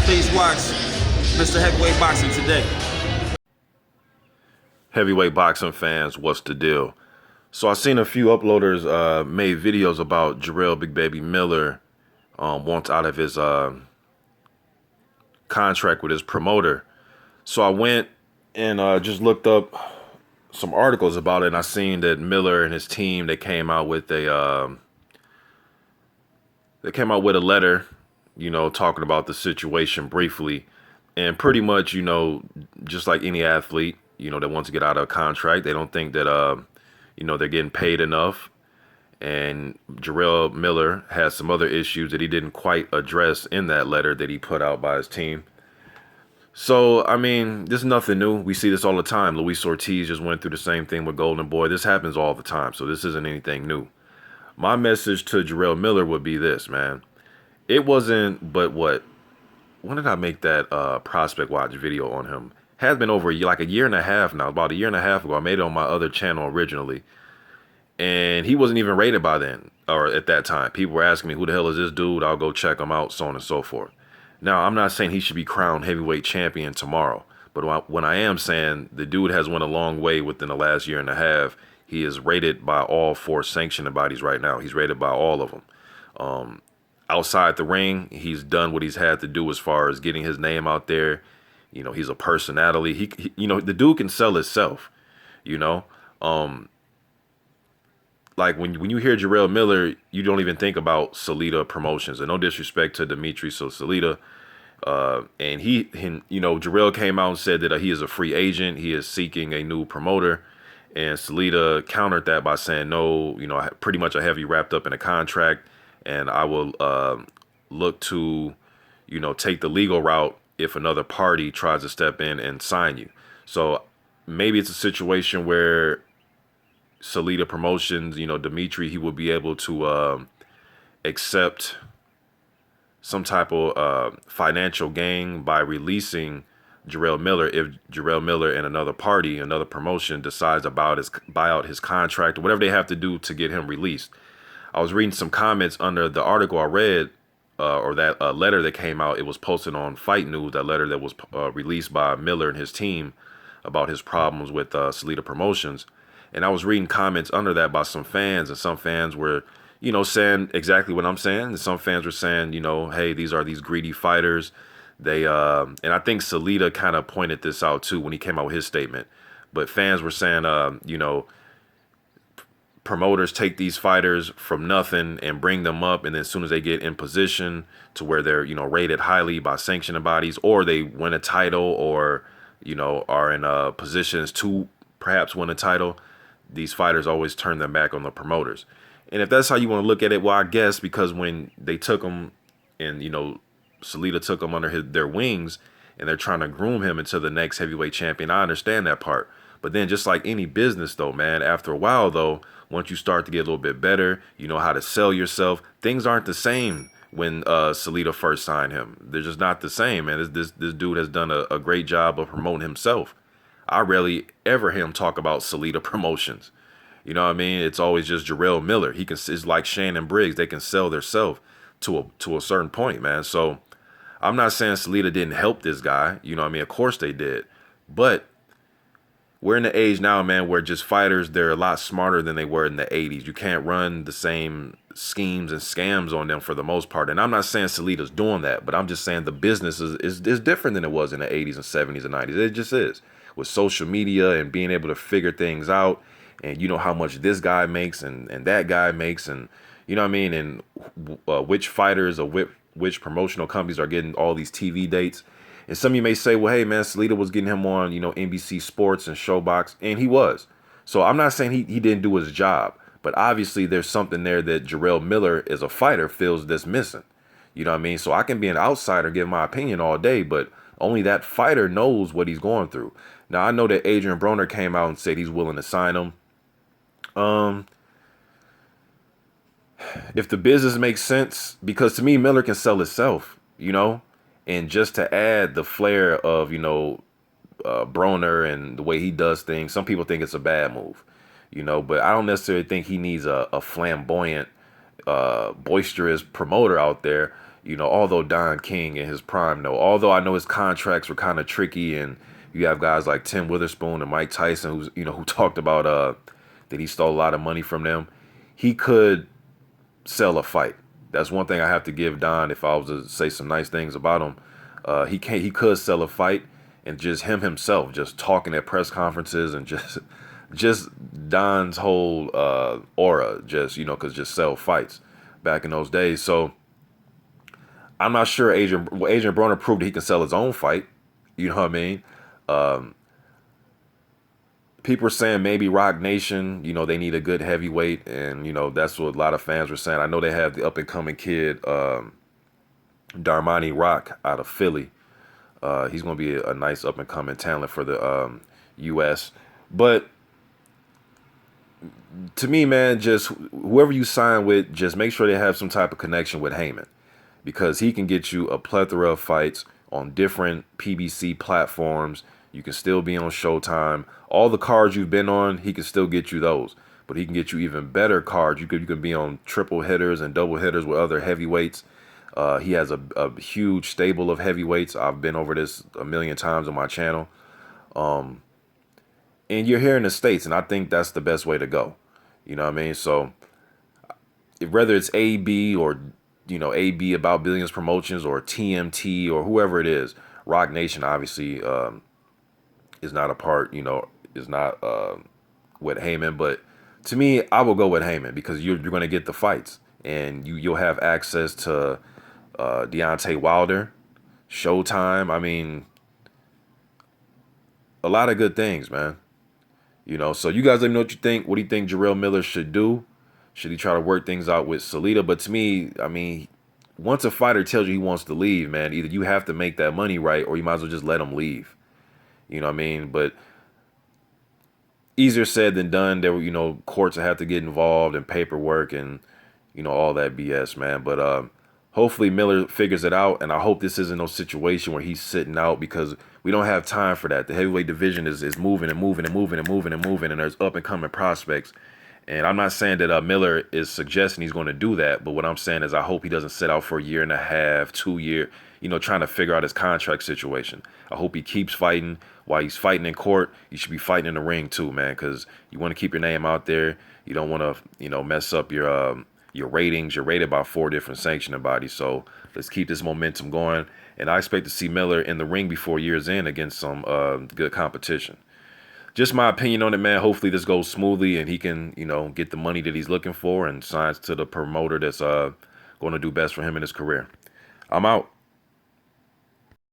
Please watch Mr. Heavyweight Boxing today. Heavyweight boxing fans, what's the deal? So I seen a few uploaders made videos about Jarrell Big Baby Miller wants out of his contract with his promoter. So I went and just looked up some articles about it, and I seen that Miller and his team, they came out with a letter, talking about the situation briefly, and pretty much, just like any athlete, that wants to get out of a contract, they don't think that they're getting paid enough. And Jarrell Miller has some other issues that he didn't quite address in that letter that he put out by his team. So, I mean, this is nothing new. We see this all the time. Luis Ortiz just went through the same thing with Golden Boy. This happens all the time, so this isn't anything new. My message to Jarrell Miller would be this, man. It wasn't, but what? When did I make that Prospect Watch video on him? Has been over like a year and a half now. About a year and a half ago, I made it on my other channel originally. And he wasn't even rated by then, or at that time. People were asking me, who the hell is this dude? I'll go check him out, so on and so forth. Now, I'm not saying he should be crowned heavyweight champion tomorrow, but when I am saying the dude has went a long way within the last year and a half, he is rated by all four sanctioning bodies right now. He's rated by all of them. Outside the ring, he's done what he's had to do as far as getting his name out there. He's a personality. He the dude can sell himself, like when you hear Jarrell Miller, you don't even think about Salita Promotions. And no disrespect to Dmitriy Salita. And Jarrell came out and said that he is a free agent. He is seeking a new promoter. And Salita countered that by saying, no, pretty much I have you wrapped up in a contract. And I will look to, take the legal route if another party tries to step in and sign you. So maybe it's a situation where Salita Promotions, Dmitriy, he will be able to accept some type of financial gain by releasing Jarrell Miller if Jarrell Miller and another party, another promotion decides to buy out his contract or whatever they have to do to get him released. I was reading some comments under the article I read, or that letter that came out. It was posted on Fight News, that letter that was released by Miller and his team about his problems with Salita Promotions. And I was reading comments under that by some fans, and some fans were, saying exactly what I'm saying. And some fans were saying, hey, these are these greedy fighters. They, and I think Salita kind of pointed this out too when he came out with his statement. But fans were saying, promoters take these fighters from nothing and bring them up, and then as soon as they get in position to where they're, rated highly by sanctioning bodies, or they win a title, or, are in positions to perhaps win a title, these fighters always turn their back on the promoters. And if that's how you want to look at it, well, I guess because when they took him and, Salita took him under their wings and they're trying to groom him into the next heavyweight champion, I understand that part. But then just like any business, though, man, after a while, though, once you start to get a little bit better, you know how to sell yourself, things aren't the same when Salita first signed him. They're just not the same, man. This dude has done a great job of promoting himself. I rarely ever hear him talk about Salita Promotions. You know what I mean? It's always just Jarrell Miller. It's like Shannon Briggs. They can sell themselves to a certain point, man. So I'm not saying Salita didn't help this guy. You know what I mean? Of course they did. But we're in the age now, man, where just fighters, they're a lot smarter than they were in the 80s. You can't run the same schemes and scams on them for the most part. And I'm not saying Salita's doing that, but I'm just saying the business is different than it was in the 80s and 70s and 90s. It just is. With social media and being able to figure things out, and how much this guy makes and that guy makes, and you know what I mean, and which fighters or which promotional companies are getting all these TV dates. And some of you may say, well, hey man, Salita was getting him on NBC Sports and ShoBox, and he was. So I'm not saying he didn't do his job, but obviously there's something there that Jarrell Miller as a fighter feels that's missing. You know what I mean? So I can be an outsider, give my opinion all day, but only that fighter knows what he's going through. Now, I know that Adrian Broner came out and said he's willing to sign him. If the business makes sense, because to me, Miller can sell himself, and just to add the flair of, Broner and the way he does things, some people think it's a bad move, but I don't necessarily think he needs a flamboyant, boisterous promoter out there. although Don King in his prime, though, although I know his contracts were kind of tricky, and you have guys like Tim Witherspoon and Mike Tyson, who talked about that he stole a lot of money from them. He could sell a fight. That's one thing I have to give Don. If I was to say some nice things about him, he could sell a fight, and just himself, just talking at press conferences, and just Don's whole aura, could just sell fights back in those days. So I'm not sure Adrian Broner proved that he can sell his own fight. You know what I mean? People are saying maybe Rock Nation, they need a good heavyweight, and that's what a lot of fans were saying. I know they have the up and coming kid, Darmani Rock out of Philly. He's going to be a nice up and coming talent for the U.S. But to me, man, just whoever you sign with, just make sure they have some type of connection with Haymon, because he can get you a plethora of fights on different PBC platforms. You can still be on Showtime. All the cards you've been on, he can still get you those. But he can get you even better cards. You could be on triple hitters and double hitters with other heavyweights. He has a huge stable of heavyweights. I've been over this a million times on my channel. And you're here in the States, and I think that's the best way to go. You know what I mean? So whether it's AB or, AB About Billions Promotions or TMT or whoever it is, Rock Nation obviously is not a part, is not with Haymon. But to me, I will go with Haymon, because you're going to get the fights, and you'll have access to Deontay Wilder, Showtime. I mean, a lot of good things, man. So you guys let me know what you think. What do you think Jarrell Miller should do? Should he try to work things out with Salita? But to me, I mean, once a fighter tells you he wants to leave, man, either you have to make that money right, or you might as well just let him leave. You know what I mean? But easier said than done. There were, courts that have to get involved, and paperwork, and, all that BS, man. But hopefully Miller figures it out, and I hope this isn't no situation where he's sitting out, because we don't have time for that. The heavyweight division is moving and moving and moving and moving and moving, and there's up and coming prospects. And I'm not saying that Miller is suggesting he's going to do that, but what I'm saying is I hope he doesn't sit out for a year and a half, 2 years, trying to figure out his contract situation. I hope he keeps fighting. While he's fighting in court, you should be fighting in the ring too, man, because you want to keep your name out there. You don't want to, mess up your ratings. You're rated by 4 different sanctioning bodies, so let's keep this momentum going. And I expect to see Miller in the ring before year's end against some good competition. Just my opinion on it, man. Hopefully this goes smoothly, and he can, get the money that he's looking for, and signs to the promoter that's going to do best for him in his career. I'm out.